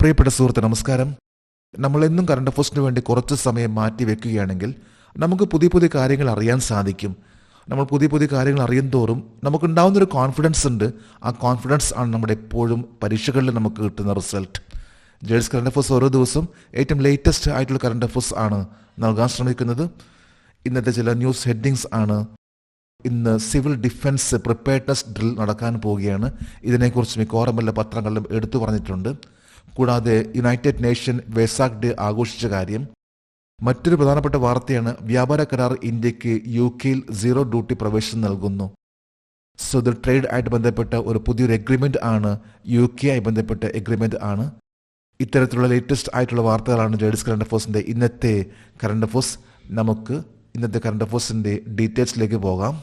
പ്രിയപ്പെട്ട സുഹൃത്ത് നമസ്കാരം. നമ്മളെന്നും കറണ്ട് അഫയേഴ്സിന് വേണ്ടി കുറച്ച് സമയം മാറ്റി വെക്കുകയാണെങ്കിൽ നമുക്ക് പുതിയ പുതിയ കാര്യങ്ങൾ അറിയാൻ സാധിക്കും. നമ്മൾ പുതിയ പുതിയ കാര്യങ്ങൾ അറിയും തോറും നമുക്കുണ്ടാവുന്നൊരു കോൺഫിഡൻസ് ഉണ്ട്. ആ കോൺഫിഡൻസ് ആണ് നമ്മുടെ എപ്പോഴും പരീക്ഷകളിൽ നമുക്ക് കിട്ടുന്ന റിസൾട്ട്. ജേഴ്സ് കറണ്ട് അഫയേഴ്സ് ഓരോ ദിവസവും ഏറ്റവും ലേറ്റസ്റ്റ് ആയിട്ടുള്ള കറണ്ട് അഫയേഴ്സ് ആണ് നൽകാൻ ശ്രമിക്കുന്നത്. ഇന്നത്തെ ചില ന്യൂസ് ഹെഡിങ്സ് ആണ്. ഇന്ന് സിവിൽ ഡിഫൻസ് പ്രിപ്പയർഡ്നെസ് ഡ്രിൽ നടക്കാൻ പോവുകയാണ്. ഇതിനെക്കുറിച്ച് മിക്കവാറും എല്ലാ പത്രങ്ങളിലും എടുത്തു പറഞ്ഞിട്ടുണ്ട്. കൂടാതെ യുണൈറ്റഡ് നേഷൻ വെസാക് ഡേ ആഘോഷിച്ച കാര്യം. മറ്റൊരു പ്രധാനപ്പെട്ട വാർത്തയാണ് വ്യാപാര കരാർ ഇന്ത്യക്ക് UK-യിൽ 0 ഡ്യൂട്ടി പ്രവേശനം നൽകുന്നു. സോ ഇത് ട്രേഡ് ആയിട്ട് ബന്ധപ്പെട്ട ഒരു പുതിയൊരു എഗ്രിമെന്റ് ആണ്, UK ആയി ബന്ധപ്പെട്ട എഗ്രിമെന്റ് ആണ്. ഇത്തരത്തിലുള്ള ലേറ്റസ്റ്റ് ആയിട്ടുള്ള വാർത്തകളാണ് ജേഴ്സ് കറണ്ട് അഫയേഴ്സിന്റെ ഇന്നത്തെ കറണ്ട് അഫയേഴ്സ്. നമുക്ക് ഇന്നത്തെ കറണ്ട് അഫയേഴ്സിന്റെ ഡീറ്റെയിൽസിലേക്ക് പോകാം.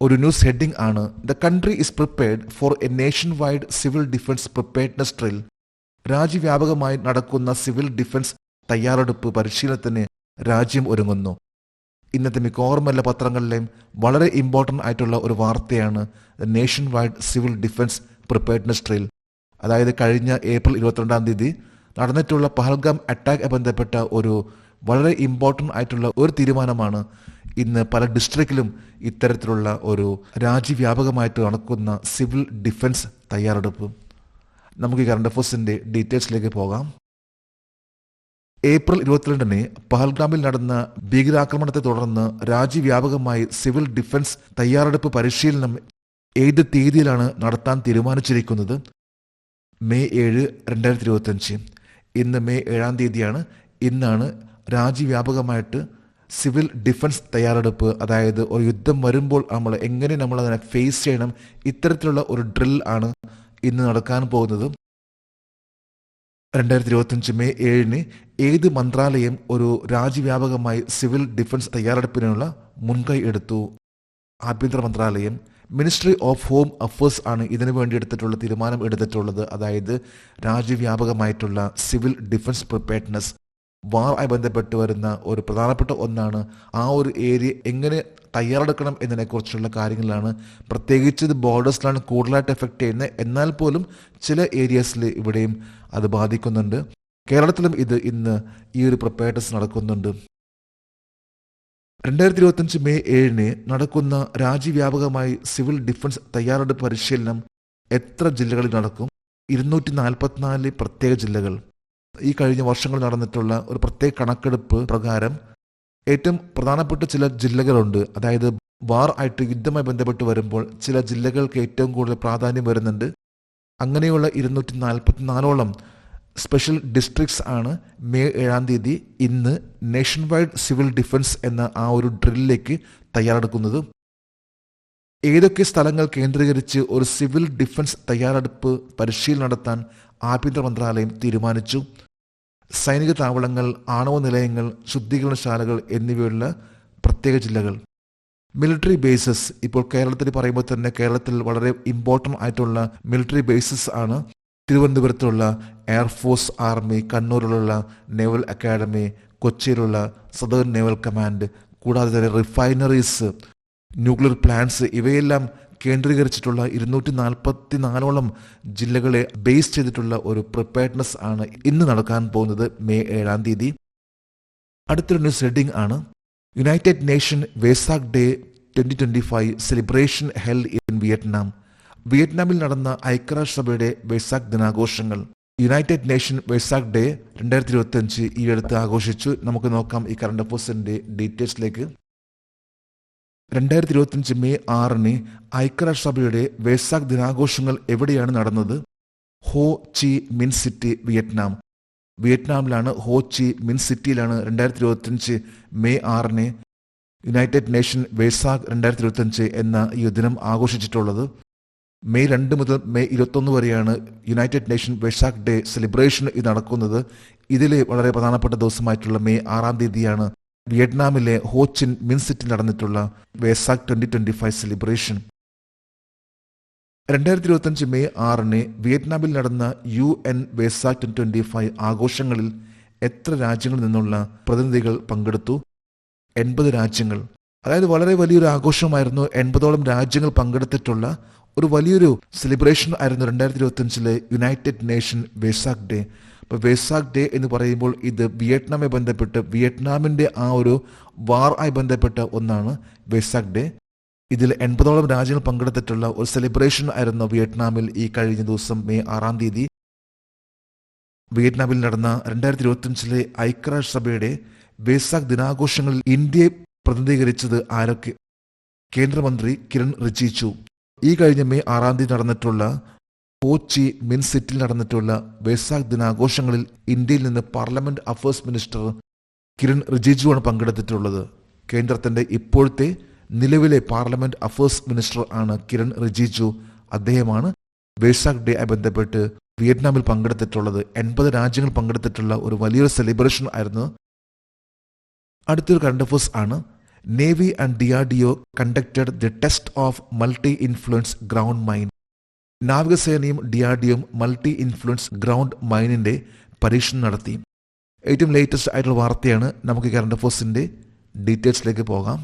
ഒരു ന്യൂസ് ഹെഡിംഗ് ആണ്, the country is prepared for A nation wide civil defence preparedness drill. രാജ്യവ്യാപകമായി നടക്കുന്ന സിവിൽ ഡിഫൻസ് തയ്യാറെടുപ്പ് പരിശീലനത്തിന് രാജ്യം ഒരുങ്ങുന്നു. ഇന്നത്തെ മിക്കവാറും എല്ലാ പത്രങ്ങളിലെയും വളരെ ഇമ്പോർട്ടൻ്റ് ആയിട്ടുള്ള ഒരു വാർത്തയാണ് nation wide civil defence preparedness drill. അതായത് കഴിഞ്ഞ ഏപ്രിൽ 22-ാം തീയതി നടന്നിട്ടുള്ള പഹൽഗാം അറ്റാക്ക് ബന്ധപ്പെട്ട ഒരു വളരെ ഇമ്പോർട്ടൻ്റ് ആയിട്ടുള്ള ഒരു തീരുമാനമാണ്. ഇന്ന് പല ഡിസ്ട്രിക്റ്റിലും ഇത്തരത്തിലുള്ള ഒരു രാജ്യവ്യാപകമായിട്ട് നടക്കുന്ന സിവിൽ ഡിഫൻസ് തയ്യാറെടുപ്പ്. നമുക്ക് ഈ കറണ്ട് അഫയേഴ്സിന്റെ ഡീറ്റെയിൽസിലേക്ക് പോകാം. ഏപ്രിൽ 22-ന് പഹൽഗാമിൽ നടന്ന ഭീകരാക്രമണത്തെ തുടർന്ന് രാജ്യവ്യാപകമായി സിവിൽ ഡിഫൻസ് തയ്യാറെടുപ്പ് പരിശീലനം ഏത് തീയതിയിലാണ് നടത്താൻ തീരുമാനിച്ചിരിക്കുന്നത്? മെയ് 7, 2025. ഇന്ന് മെയ് 7-ാം തീയതിയാണ്. ഇന്നാണ് രാജ്യവ്യാപകമായിട്ട് സിവിൽ ഡിഫൻസ് തയ്യാറെടുപ്പ്, അതായത് ഒരു യുദ്ധം വരുമ്പോൾ എങ്ങനെ നമ്മൾ അതിനെ ഫേസ് ചെയ്യണം, ഇത്തരത്തിലുള്ള ഒരു ഡ്രിൽ ആണ് ഇന്ന് നടക്കാൻ പോകുന്നത്. 2025 മെയ് 7-ന് ഏത് മന്ത്രാലയം ഒരു രാജ്യവ്യാപകമായി സിവിൽ ഡിഫൻസ് തയ്യാറെടുപ്പിനുള്ള മുൻകൈ എടുത്തു? ആഭ്യന്തര മന്ത്രാലയം. മിനിസ്ട്രി ഓഫ് ഹോം അഫയേഴ്സ് ആണ് ഇതിനു വേണ്ടി തീരുമാനം എടുത്തിട്ടുള്ളത്. അതായത് രാജ്യവ്യാപകമായിട്ടുള്ള സിവിൽ ഡിഫൻസ് പ്രിപ്പയർഡ്നെസ് വാർ ആയി ബന്ധപ്പെട്ട് വരുന്ന ഒരു പ്രധാനപ്പെട്ട ഒന്നാണ്. ആ ഒരു ഏരിയ എങ്ങനെ തയ്യാറെടുക്കണം എന്നതിനെക്കുറിച്ചുള്ള കാര്യങ്ങളാണ്. പ്രത്യേകിച്ച് ഇത് ബോർഡേഴ്സിലാണ് കൂടുതലായിട്ട് എഫക്റ്റ് ചെയ്യുന്നത്. എന്നാൽ പോലും ചില ഏരിയസിൽ ഇവിടെയും അത് ബാധിക്കുന്നുണ്ട്. കേരളത്തിലും ഇത് ഇന്ന് ഈ ഒരു പ്രിപ്പയർഡ്നെസ് നടക്കുന്നുണ്ട്. 2025 മെയ് 7-ന് നടക്കുന്ന രാജ്യവ്യാപകമായി സിവിൽ ഡിഫൻസ് തയ്യാറെടുപ്പ് പരിശീലനം എത്ര ജില്ലകളിൽ നടക്കും? 244 പ്രത്യേക ജില്ലകൾ. ഈ കഴിഞ്ഞ വർഷങ്ങളിൽ നടന്നിട്ടുള്ള ഒരു പ്രത്യേക കണക്കെടുപ്പ് പ്രകാരം ഏറ്റവും പ്രധാനപ്പെട്ട ചില ജില്ലകളുണ്ട്. അതായത് വാർ ആയിട്ട് യുദ്ധവുമായി ബന്ധപ്പെട്ട് വരുമ്പോൾ ചില ജില്ലകൾക്ക് ഏറ്റവും കൂടുതൽ പ്രാധാന്യം വരുന്നുണ്ട്. അങ്ങനെയുള്ള 244ഓളം സ്പെഷ്യൽ ഡിസ്ട്രിക്ട്സ് ആണ് മെയ് 7-ാം തീയതി ഇന്ന് നേഷൻ വൈഡ് സിവിൽ ഡിഫൻസ് എന്ന ആ ഒരു ഡ്രില്ലിലേക്ക് തയ്യാറെടുക്കുന്നത്. ഏതൊക്കെ സ്ഥലങ്ങൾ കേന്ദ്രീകരിച്ച് ഒരു സിവിൽ ഡിഫൻസ് തയ്യാറെടുപ്പ് പരിശീലനം നടത്താൻ ആഭ്യന്തര മന്ത്രാലയം തീരുമാനിച്ചു? സൈനിക താവളങ്ങൾ, ആണവ നിലയങ്ങൾ, ശുദ്ധീകരണശാലകൾ എന്നിവയുള്ള പ്രത്യേക ജില്ലകൾ. Military bases. ഇപ്പോൾ കേരളത്തിൽ പറയുമ്പോൾ തന്നെ കേരളത്തിൽ വളരെ ഇമ്പോർട്ടൻ്റ് ആയിട്ടുള്ള മിലിറ്ററി ബേസസ് ആണ് തിരുവനന്തപുരത്തുള്ള എയർഫോഴ്സ് ആർമി, കണ്ണൂരിലുള്ള നേവൽ അക്കാഡമി, കൊച്ചിയിലുള്ള സദേൺ നേവൽ കമാൻഡ്, കൂടാതെ തന്നെ റിഫൈനറീസ്, ന്യൂക്ലിയർ പ്ലാന്റ്സ്, ഇവയെല്ലാം കേന്ദ്രീകരിച്ചിട്ടുള്ള 244ഓളം ജില്ലകളെ ബേസ് ചെയ്തിട്ടുള്ള ഒരു പ്രിപ്പയർഡ്നെസ് ആണ് ഇന്ന് നടക്കാൻ പോകുന്നത് മെയ് 7-ാം തീയതി. അടുത്തൊരു ന്യൂസ് ഹെഡിംഗ് ആണ്, united nation Vesak day 2025 celebration held in Vietnam. വിയറ്റ്നാമിൽ നടന്ന ഐക്യരാഷ്ട്രസഭയുടെ വെസാക് ദിനാഘോഷങ്ങൾ. യുണൈറ്റഡ് നേഷൻ വെസാക് ഡേ 2025 ഈ അടുത്ത് ആഘോഷിച്ചു. നമുക്ക് നോക്കാം ഈ കറണ്ട് അഫയേഴ്സിന്റെ ഡീറ്റെയിൽസിലേക്ക്. 2025 മെയ് 6-ന് ഐക്യരാഷ്ട്രസഭയുടെ വെസാക് ദിനാഘോഷങ്ങൾ എവിടെയാണ് നടന്നത്? ഹോ ചി മിൻ സിറ്റി, വിയറ്റ്നാം. വിയറ്റ്നാമിലാണ്, ഹോ ചി മിൻ സിറ്റിയിലാണ് 2025 മെയ് 6-ന് യുണൈറ്റഡ് നേഷൻ വെസാക് 2025 എന്ന ഈ ദിനം ആഘോഷിച്ചിട്ടുള്ളത്. മെയ് 2 മുതൽ മെയ് 21 വരെയാണ് United nation Vesak day celebration ഇത് നടക്കുന്നത്. ഇതിലെ വളരെ പ്രധാനപ്പെട്ട ദിവസമായിട്ടുള്ള മെയ് 6-ാം തീയതിയാണ് വിയറ്റ്നാമിലെ ഹോ ചിൻ മിൻ സിറ്റി നടന്നിട്ടുള്ള വെസാക് 2025 സെലിബ്രേഷൻ. 2025 മെയ് 6-ന് വിയറ്റ്നാമിൽ നടന്ന UN വെസാക് 2025 ആഘോഷങ്ങളിൽ എത്ര രാജ്യങ്ങളിൽ നിന്നുള്ള പ്രതിനിധികൾ പങ്കെടുത്തു? 80 രാജ്യങ്ങൾ. അതായത് വളരെ വലിയൊരു ആഘോഷമായിരുന്നു. 80ഓളം രാജ്യങ്ങൾ പങ്കെടുത്തിട്ടുള്ള ഒരു വലിയൊരു സെലിബ്രേഷൻ ആയിരുന്നു 2025 യുണൈറ്റഡ് നേഷൻ വേസാക് ഡേ. അപ്പോൾ വേസാക് ഡേ എന്ന് പറയുമ്പോൾ ഇത് വിയറ്റ്നാമെ ബന്ധപ്പെട്ട് വിയറ്റ്നാമിൻ്റെ ആ ഒരു വാർ ആയി ബന്ധപ്പെട്ട ഒന്നാണ് വേസാക് ഡേ. ഇതിൽ 80ഓളം രാജ്യങ്ങൾ പങ്കെടുത്തിട്ടുള്ള ഒരു സെലിബ്രേഷൻ ആയിരുന്നു വിയറ്റ്നാമിൽ ഈ കഴിഞ്ഞ ദിവസം മെയ് 6-ാം തീയതി വിയറ്റ്നാമിൽ നടന്ന 2025 ഐക്യരാഷ്ട്രസഭയുടെ വേസാക് ദിനാഘോഷങ്ങളിൽ ഇന്ത്യയെ പ്രതിനിധീകരിച്ചത് ആരൊക്കെ? കേന്ദ്രമന്ത്രി കിരൺ റിജിജു. ഈ കഴിഞ്ഞ മെയ് 6-ാം തീയതി നടന്നിട്ടുള്ള കോച്ചി മിൻ സിറ്റിയിൽ നടന്നിട്ടുള്ള വേസാക് ദിനാഘോഷങ്ങളിൽ ഇന്ത്യയിൽ നിന്ന് പാർലമെന്റ് അഫയേഴ്സ് മിനിസ്റ്റർ കിരൺ റിജിജുവാണ് പങ്കെടുത്തിട്ടുള്ളത്. കേന്ദ്രത്തിന്റെ ഇപ്പോഴത്തെ നിലവിലെ പാർലമെന്റ് അഫയേഴ്സ് മിനിസ്റ്റർ ആണ് കിരൺ റിജിജു. അദ്ദേഹമാണ് വേസാക് ഡേ ആയി ബന്ധപ്പെട്ട് വിയറ്റ്നാമിൽ പങ്കെടുത്തിട്ടുള്ളത്. 80 രാജ്യങ്ങൾ പങ്കെടുത്തിട്ടുള്ള ഒരു വലിയൊരു സെലിബ്രേഷൻ ആയിരുന്നു. അടുത്തൊരു കറണ്ട് അഫയേഴ്സ് ആണ്. Navy and DRDO conducted the test of multi influence ground mine. നാവികസേനയും DRDOയും മൾട്ടി ഇൻഫ്ലുവൻസ് ഗ്രൗണ്ട് മൈനിന്റെ പരീക്ഷണം നടത്തി. ഏറ്റവും ലേറ്റസ്റ്റ് ആയിട്ടുള്ള വാർത്തയാണ്. നമുക്ക് കറണ്ട് അഫയേഴ്സിന്റെ ഡീറ്റെയിൽസിലേക്ക് പോകാം.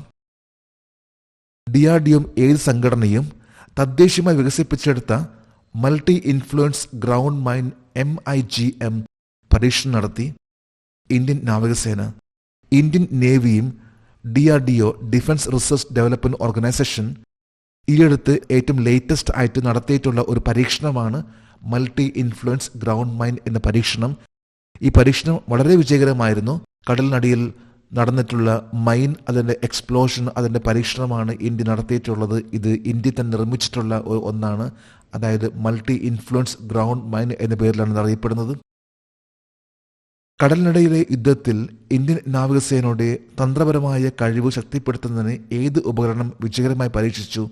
DRDOയും ഏത് സംഘടനയും തദ്ദേശീയമായി വികസിപ്പിച്ചെടുത്ത multi influence ground mine MIGM പരീക്ഷണം നടത്തി. ഇന്ത്യൻ നാവികസേന, ഇന്ത്യൻ നേവിയും DRDO defence research development organisation ഈയടുത്ത് ഏറ്റവും ലേറ്റസ്റ്റ് ആയിട്ട് നടത്തിയിട്ടുള്ള ഒരു പരീക്ഷണമാണ് മൾട്ടി ഇൻഫ്ലുവൻസ് ഗ്രൗണ്ട് മൈൻ എന്ന പരീക്ഷണം. ഈ പരീക്ഷണം വളരെ വിജയകരമായിരുന്നു. കടലിനടിയിൽ നടന്നിട്ടുള്ള മൈൻ, അതിൻ്റെ എക്സ്പ്ലോഷൻ, അതിൻ്റെ പരീക്ഷണമാണ് ഇന്ത്യ നടത്തിയിട്ടുള്ളത്. ഇത് ഇന്ത്യ തന്നെ നിർമ്മിച്ചിട്ടുള്ള ഒന്നാണ്. അതായത് മൾട്ടി ഇൻഫ്ലുവൻസ് ഗ്രൗണ്ട് മൈൻ എന്ന പേരിലാണ് അറിയപ്പെടുന്നത്. കടലിനടിയിലെ യുദ്ധത്തിൽ ഇന്ത്യൻ നാവികസേനയുടെ തന്ത്രപരമായ കഴിവ് ശക്തിപ്പെടുത്തുന്നതിന് ഏത് ഉപകരണം വിജയകരമായി പരീക്ഷിച്ചു?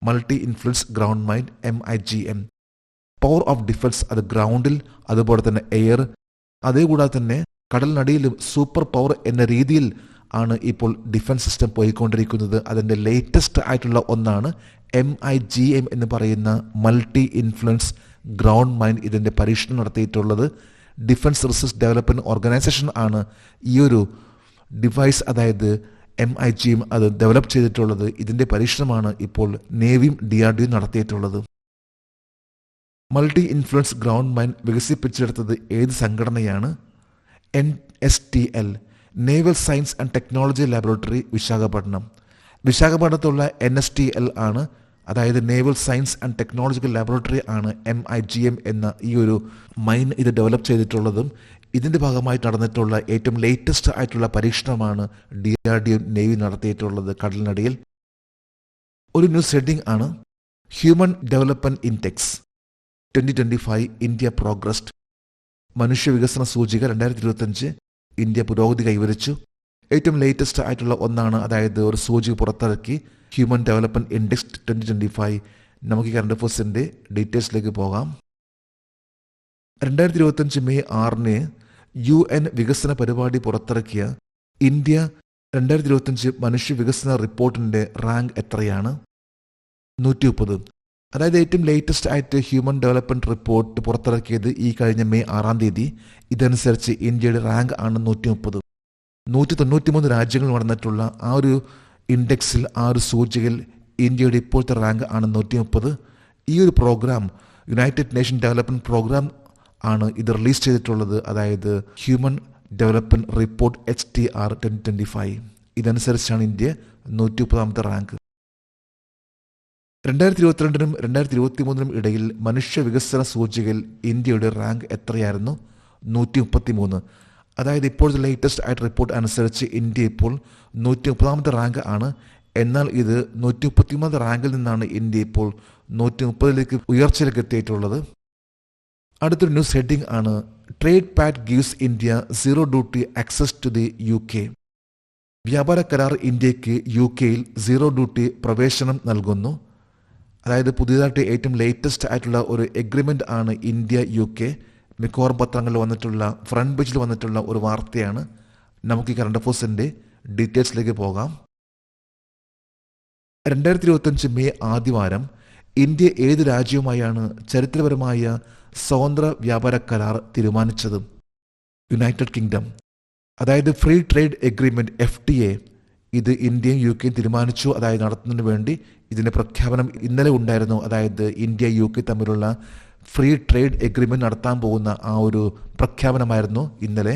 Multi influence ground mine MIGM. Power of defence, അത് ഗ്രൗണ്ടിൽ, അതുപോലെ തന്നെ എയർ, അതേകൂടാതെ തന്നെ കടലിനടിയിലും സൂപ്പർ പവർ എന്ന രീതിയിൽ ആണ് ഇപ്പോൾ ഡിഫൻസ് സിസ്റ്റം പോയിക്കൊണ്ടിരിക്കുന്നത്. അതിൻ്റെ ലേറ്റസ്റ്റ് ആയിട്ടുള്ള ഒന്നാണ് MIGM എന്ന് പറയുന്ന മൾട്ടി ഇൻഫ്ലുവൻസ് ഗ്രൗണ്ട് മൈൻ. ഇതിൻ്റെ പരീക്ഷണം നടത്തിയിട്ടുള്ളത് ഡിഫൻസ് റിസർച്ച് ഡെവലപ്മെന്റ് ഓർഗനൈസേഷൻ ആണ്. ഈ ഒരു ഡിവൈസ്, അതായത് MIGM, അത് ഡെവലപ്പ് ചെയ്തിട്ടുള്ളത്. ഇതിൻ്റെ പരീക്ഷണമാണ് ഇപ്പോൾ നേവിയും DRDOയും നടത്തിയിട്ടുള്ളത്. മൾട്ടി ഇൻഫ്ലുവൻസ് ഗ്രൗണ്ട് മൈൻ വികസിപ്പിച്ചെടുത്തത് ഏത് സംഘടനയാണ്? NSTL, naval science and technology laboratory, Visakhapatnam. വിശാഖപട്ടണത്തുള്ള NSTL ആണ്, അതായത് naval science and technological laboratory ആണ് MIGM എന്ന ഈ ഒരു മൈൻ ഇത് ഡെവലപ്പ് ചെയ്തിട്ടുള്ളതും. ഇതിൻ്റെ ഭാഗമായിട്ട് നടന്നിട്ടുള്ള ഏറ്റവും ലേറ്റസ്റ്റ് ആയിട്ടുള്ള പരീക്ഷണമാണ് DRDO നേവി നടത്തിയിട്ടുള്ളത് കടലിനടിയിൽ. ഒരു ന്യൂസ് ഹെഡിംഗ് ആണ്. Human development index 2025 India progressed. മനുഷ്യ വികസന സൂചിക 2025 ഇന്ത്യ പുരോഗതി കൈവരിച്ചു. ഏറ്റവും ലേറ്റസ്റ്റ് ആയിട്ടുള്ള ഒന്നാണ്. അതായത് ഒരു സൂചിക പുറത്തിറക്കി, ഹ്യൂമൻ ഡെവലപ്മെന്റ് ഇൻഡെക്സ് 2025. നമുക്ക് കറണ്ട് അഫയേഴ്സിന്റെ ഡീറ്റെയിൽസിലേക്ക് പോകാം. 2025 മെയ് 6-ന് UN വികസന പരിപാടി പുറത്തിറക്കിയ ഇന്ത്യ 2025 മനുഷ്യ വികസന റിപ്പോർട്ടിന്റെ റാങ്ക് എത്രയാണ്? 130. അതായത് ഏറ്റവും ലേറ്റസ്റ്റ് ആയിട്ട് ഹ്യൂമൻ ഡെവലപ്മെന്റ് റിപ്പോർട്ട് പുറത്തിറക്കിയത് ഈ കഴിഞ്ഞ മെയ് 6-ാം തീയതി. ഇതനുസരിച്ച് ഇന്ത്യയുടെ റാങ്ക് ആണ് 130. 193 രാജ്യങ്ങൾ നടന്നിട്ടുള്ള ആ ഒരു ഇൻഡെക്സിൽ, ആ ഒരു സൂചികയിൽ ഇന്ത്യയുടെ ഇപ്പോഴത്തെ റാങ്ക് ആണ് 130. ഈ ഒരു programme united nation development programme ആണ് ഇത് റിലീസ് ചെയ്തിട്ടുള്ളത്. അതായത് ഹ്യൂമൻ ഡെവലപ്മെന്റ് റിപ്പോർട്ട് HDR 2025. ഇതനുസരിച്ചാണ് ഇന്ത്യ 130ാമത്തെ റാങ്ക്. 2022-നും 2023-നും ഇടയിൽ മനുഷ്യ വികസന സൂചികയിൽ ഇന്ത്യയുടെ റാങ്ക് എത്രയായിരുന്നു? 133. അതായത് ഇപ്പോഴത്തെ ലേറ്റസ്റ്റ് ആയിട്ട് റിപ്പോർട്ട് അനുസരിച്ച് ഇന്ത്യ ഇപ്പോൾ 130ാമത്തെ റാങ്ക് ആണ്. എന്നാൽ ഇത് 133ാമത്തെ റാങ്കിൽ നിന്നാണ് ഇന്ത്യ ഇപ്പോൾ 130ലേക്ക് ഉയർച്ചയിലേക്ക് എത്തിയിട്ടുള്ളത്. അടുത്തൊരു ന്യൂസ് ഹെഡിംഗ് ആണ്. Trade pact gives India zero duty access to the UK. വ്യാപാര കരാർ ഇന്ത്യക്ക് UKയിൽ സീറോ ഡ്യൂട്ടി പ്രവേശനം നൽകുന്നു. അതായത് പുതിയതായിട്ട് ഏറ്റവും ലേറ്റസ്റ്റ് ആയിട്ടുള്ള ഒരു എഗ്രിമെന്റ് ആണ് ഇന്ത്യ UK. മിക്കവാറും പത്രങ്ങളിൽ വന്നിട്ടുള്ള, ഫ്രണ്ട് പേജിൽ വന്നിട്ടുള്ള ഒരു വാർത്തയാണ്. നമുക്ക് ഈ കറണ്ട് അഫയേഴ്സിന്റെ ഡീറ്റെയിൽസിലേക്ക് പോകാം. 2025 മെയ് ആദ്യവാരം ഇന്ത്യ ഏത് രാജ്യവുമായാണ് ചരിത്രപരമായ സ്വതന്ത്ര വ്യാപാര കരാർ തീരുമാനിച്ചത്? United kingdom. അതായത് ഫ്രീ ട്രേഡ് എഗ്രിമെന്റ് FTA. ഇത് ഇന്ത്യയും UKയും തീരുമാനിച്ചു. അതായത് നടത്തുന്നതിന് വേണ്ടി ഇതിൻ്റെ പ്രഖ്യാപനം ഇന്നലെ ഉണ്ടായിരുന്നു. അതായത് ഇന്ത്യ UK തമ്മിലുള്ള ഫ്രീ ട്രേഡ് എഗ്രിമെന്റ് നടത്താൻ പോകുന്ന ആ ഒരു പ്രഖ്യാപനമായിരുന്നു ഇന്നലെ.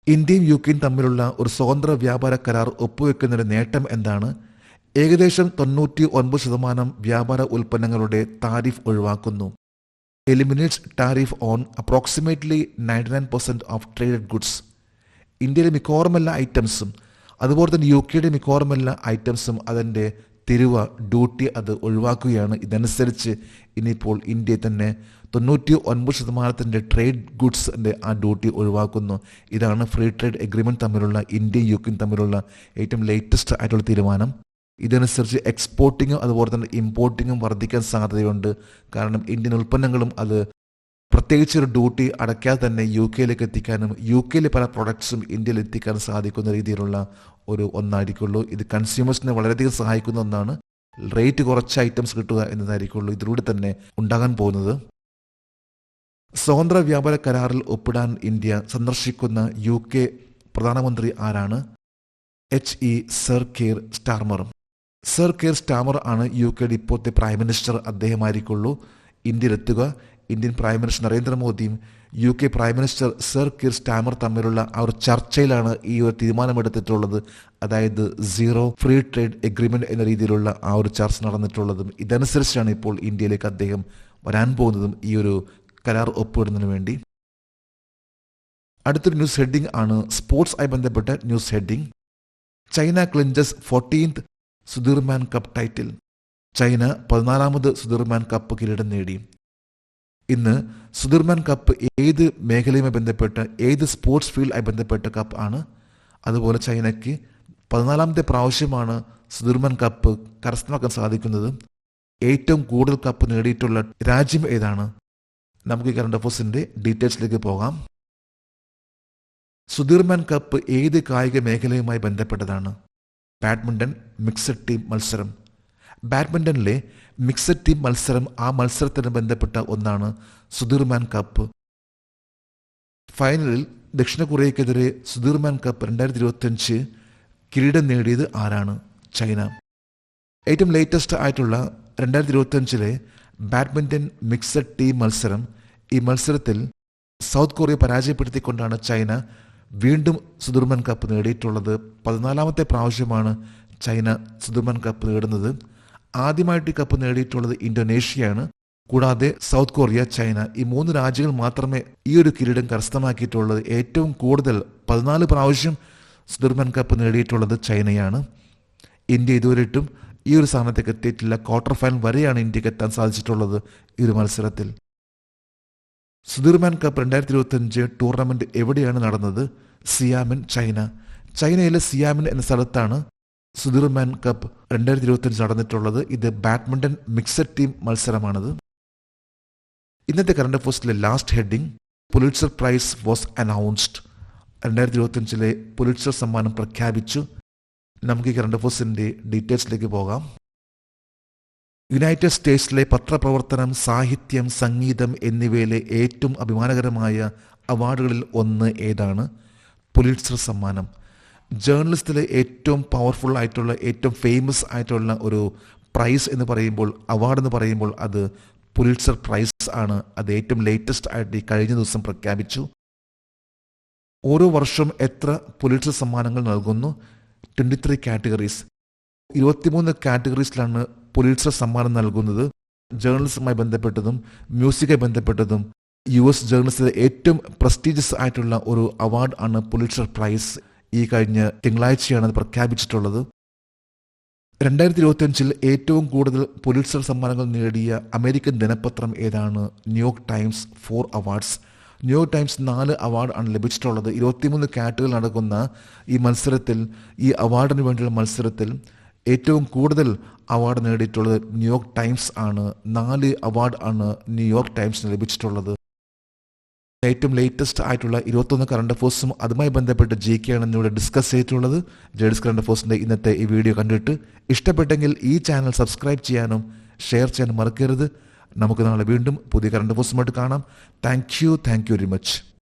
ഇന്ത്യയും UKയും തമ്മിലുള്ള ഒരു സ്വതന്ത്ര വ്യാപാര കരാർ ഒപ്പുവെക്കുന്നതിന്റെ നേട്ടം എന്താണ്? ഏകദേശം 99% വ്യാപാര ഉൽപ്പന്നങ്ങളുടെ താരിഫ് ഒഴിവാക്കുന്നു. Eliminates tariff on approximately 99% of traded goods. ഇന്ത്യയിലെ മിക്കവാറും എല്ലാ ഐറ്റംസും അതുപോലെ തന്നെ UKയുടെ മിക്കവാറും എല്ലാ ഐറ്റംസും അതിൻ്റെ ഡ്യൂട്ടി അത് ഒഴിവാക്കുകയാണ്. ഇതനുസരിച്ച് ഇനിയിപ്പോൾ ഇന്ത്യ തന്നെ 99% ട്രേഡ് ഗുഡ്സിൻ്റെ ആ ഡ്യൂട്ടി ഒഴിവാക്കുന്നു. ഇതാണ് ഫ്രീ ട്രേഡ് എഗ്രിമെന്റ് തമ്മിലുള്ള ഇന്ത്യയും UKയും തമ്മിലുള്ള ഏറ്റവും ലേറ്റസ്റ്റ് ആയിട്ടുള്ള തീരുമാനം. ഇതനുസരിച്ച് എക്സ്പോർട്ടിങ്ങും അതുപോലെ തന്നെ ഇമ്പോർട്ടിങ്ങും വർദ്ധിക്കാൻ സാധ്യതയുണ്ട്. കാരണം ഇന്ത്യൻ ഉൽപ്പന്നങ്ങളും അത് പ്രത്യേകിച്ച് ഒരു ഡ്യൂട്ടി അടയ്ക്കാതെ തന്നെ UKയിലേക്ക് എത്തിക്കാനും UKയിലെ പല പ്രൊഡക്ട്സും ഇന്ത്യയിൽ എത്തിക്കാനും സാധിക്കുന്ന രീതിയിലുള്ള ഒന്നായിരിക്കുള്ളൂ. ഇത് കൺസ്യൂമേഴ്സിനെ വളരെയധികം സഹായിക്കുന്ന ഒന്നാണ്. റേറ്റ് കുറച്ച് ഐറ്റംസ് കിട്ടുക എന്നതായിരിക്കുള്ളൂ ഇതിലൂടെ തന്നെ ഉണ്ടാകാൻ പോകുന്നത്. സ്വതന്ത്ര വ്യാപാര കരാറിൽ ഒപ്പിടാൻ ഇന്ത്യ സന്ദർശിക്കുന്ന UK പ്രധാനമന്ത്രി ആരാണ്? HE sir Keir Starmer. Sir Keir Starmer ആണ് UKയുടെ ഇപ്പോഴത്തെ പ്രൈം മിനിസ്റ്റർ. അദ്ദേഹമായിരിക്കുള്ളൂ ഇന്ത്യയിലെത്തുക. ഇന്ത്യൻ പ്രൈം മിനിസ്റ്റർ നരേന്ദ്രമോദിയും UK prime minister sir Keir Starmer തമ്മിലുള്ള ആ ഒരു ചർച്ചയിലാണ് ഈ ഒരു തീരുമാനമെടുത്തിട്ടുള്ളത്. അതായത് സീറോ ഫ്രീ ട്രേഡ് എഗ്രിമെന്റ് എന്ന രീതിയിലുള്ള ആ ഒരു ചർച്ച നടന്നിട്ടുള്ളതും ഇതനുസരിച്ചാണ് ഇപ്പോൾ ഇന്ത്യയിലേക്ക് അദ്ദേഹം വരാൻ പോകുന്നതും ഈ ഒരു കരാർ ഒപ്പിടുന്നതിന് വേണ്ടി. അടുത്തൊരു ന്യൂസ് ഹെഡിംഗ് ആണ് സ്പോർട്സ് ആയി ബന്ധപ്പെട്ട news heading. China clinches 14th Sudirman cup title. China 14ാമത് സുധീർമാൻ കപ്പ് കിരീടം നേടി. ഇന്ന് സുധീർമാൻ കപ്പ് ഏത് മേഖലയുമായി ബന്ധപ്പെട്ട ഏത് സ്പോർട്സ് ഫീൽഡായി ബന്ധപ്പെട്ട കപ്പ് ആണ്. അതുപോലെ ചൈനയ്ക്ക് 14ാമത്തെ പ്രാവശ്യമാണ് സുധീർമാൻ കപ്പ് കരസ്ഥമാക്കാൻ സാധിക്കുന്നത്. ഏറ്റവും കൂടുതൽ കപ്പ് നേടിയിട്ടുള്ള രാജ്യം ഏതാണ്? നമുക്ക് ഈ കറണ്ട് അഫയേഴ്സിന്റെ ഡീറ്റെയിൽസിലേക്ക് പോകാം. സുധീർമാൻ കപ്പ് ഏത് കായിക മേഖലയുമായി ബന്ധപ്പെട്ടതാണ്? ബാഡ്മിന്റൺ മിക്സഡ് ടീം മത്സരം. ബാഡ്മിന്റണിലെ മിക്സഡ് ടീം മത്സരം, ആ മത്സരത്തിന് ബന്ധപ്പെട്ട ഒന്നാണ് സുധീർമാൻ കപ്പ്. ഫൈനലിൽ ദക്ഷിണ കൊറിയയ്ക്കെതിരെ സുധീർമാൻ കപ്പ് 2025 കിരീടം നേടിയത് ആരാണ്? ചൈന. ഏറ്റവും ലേറ്റസ്റ്റ് ആയിട്ടുള്ള 2025 ബാഡ്മിന്റൺ മിക്സഡ് ടീം മത്സരം, ഈ മത്സരത്തിൽ സൗത്ത് കൊറിയ പരാജയപ്പെടുത്തിക്കൊണ്ടാണ് ചൈന വീണ്ടും സുധീർമാൻ കപ്പ് നേടിയിട്ടുള്ളത്. 14ാമത്തെ പ്രാവശ്യമാണ് ചൈന സുധീർമാൻ കപ്പ് നേടുന്നത്. ആദ്യമായിട്ട് ഈ കപ്പ് നേടിയിട്ടുള്ളത് ഇന്തോനേഷ്യയാണ്. കൂടാതെ സൗത്ത് കൊറിയ, ചൈന, ഈ 3 രാജ്യങ്ങൾ മാത്രമേ ഈ ഒരു കിരീടം കരസ്ഥമാക്കിയിട്ടുള്ളത്. ഏറ്റവും കൂടുതൽ 14 പ്രാവശ്യം സുധീർമാൻ കപ്പ് നേടിയിട്ടുള്ളത് ചൈനയാണ്. ഇന്ത്യ ഇതുവരെയിട്ടും ഈ ഒരു സ്ഥാനത്തേക്ക് എത്തിയിട്ടില്ല. ക്വാർട്ടർ ഫൈനൽ വരെയാണ് ഇന്ത്യക്ക് എത്താൻ സാധിച്ചിട്ടുള്ളത് ഈ ഒരു മത്സരത്തിൽ. സുധീർമാൻ കപ്പ് 2025 ടൂർണമെന്റ് എവിടെയാണ് നടന്നത്? സിയാമിൻ, ചൈന. ചൈനയിലെ സിയാമിൻ എന്ന സ്ഥലത്താണ് സുധീർമാൻ കപ്പ് 2025 നടന്നിട്ടുള്ളത്. ഇത് ബാഡ്മിന്റൺ മിക്സഡ് ടീം മത്സരമാണത്. ഇന്നത്തെ കറണ്ട് അഫയേഴ്സിലെ last heading Pulitzer prize was announced. 2025 Pulitzer സമ്മാനം പ്രഖ്യാപിച്ചു. നമുക്ക് ഈ കറണ്ട് അഫയേഴ്സിന്റെ ഡീറ്റെയിൽസിലേക്ക് പോകാം. യുണൈറ്റഡ് സ്റ്റേറ്റ്സിലെ പത്രപ്രവർത്തനം, സാഹിത്യം, സംഗീതം എന്നിവയിലെ ഏറ്റവും അഭിമാനകരമായ അവാർഡുകളിൽ ഒന്ന് ഏതാണ്? പുലിറ്റ്സർ സമ്മാനം. ജേർണലിസ്റ്റിലെ ഏറ്റവും പവർഫുൾ ആയിട്ടുള്ള, ഏറ്റവും ഫേമസ് ആയിട്ടുള്ള ഒരു പ്രൈസ് എന്ന് പറയുമ്പോൾ, അവാർഡ് എന്ന് പറയുമ്പോൾ അത് പുലിറ്റ്സർ പ്രൈസ് ആണ്. അത് ഏറ്റവും ലേറ്റസ്റ്റ് ആയിട്ട് കഴിഞ്ഞ ദിവസം പ്രഖ്യാപിച്ചു. ഓരോ വർഷവും എത്ര പുലിറ്റ്സർ സമ്മാനങ്ങൾ നൽകുന്നു? 23 കാറ്റഗറീസ്. 23 കാറ്റഗറീസിലാണ് പുലിറ്റ്സർ സമ്മാനം നൽകുന്നത്. ജേർണലിസവുമായി ബന്ധപ്പെട്ടതും മ്യൂസിക്കുമായി ബന്ധപ്പെട്ടതും US ജേർണലിസ്റ്റിലെ ഏറ്റവും പ്രസ്റ്റീജിയസ് ആയിട്ടുള്ള ഒരു അവാർഡ് ആണ് പുലിറ്റ്സർ പ്രൈസ്. ഈ കഴിഞ്ഞ തിങ്കളാഴ്ചയാണ് അത് പ്രഖ്യാപിച്ചിട്ടുള്ളത്. 2025 ഏറ്റവും കൂടുതൽ പുലിറ്റ്സർ സമ്മാനങ്ങൾ നേടിയ അമേരിക്കൻ ദിനപത്രം ഏതാണ്? New York times 4 awards. New York times 4 award ആണ് ലഭിച്ചിട്ടുള്ളത്. 23 കാറ്റഗറികൾ നടക്കുന്ന ഈ മത്സരത്തിൽ, ഈ അവാർഡിന് വേണ്ടിയുള്ള മത്സരത്തിൽ ഏറ്റവും കൂടുതൽ അവാർഡ് നേടിയിട്ടുള്ളത് ന്യൂയോർക്ക് ടൈംസ് ആണ്. 4 അവാർഡ് ആണ് ന്യൂയോർക്ക് ടൈംസിന് ലഭിച്ചിട്ടുള്ളത്. ഏറ്റവും ലേറ്റസ്റ്റ് ആയിട്ടുള്ള 21 കറണ്ട് അഫയേഴ്സും അതുമായി ബന്ധപ്പെട്ട് GK ആണ് ഇന്നിവിടെ ഡിസ്കസ് ചെയ്തിട്ടുള്ളത്. ജേഡ്സ് കറണ്ട് അഫയേഴ്സിന്റെ ഇന്നത്തെ ഈ വീഡിയോ കണ്ടിട്ട് ഇഷ്ടപ്പെട്ടെങ്കിൽ ഈ ചാനൽ സബ്സ്ക്രൈബ് ചെയ്യാനും ഷെയർ ചെയ്യാനും മറക്കരുത്. നമുക്ക് നാളെ വീണ്ടും പുതിയ കറണ്ട് അഫയേഴ്സുമായിട്ട് കാണാം. Thank you very much.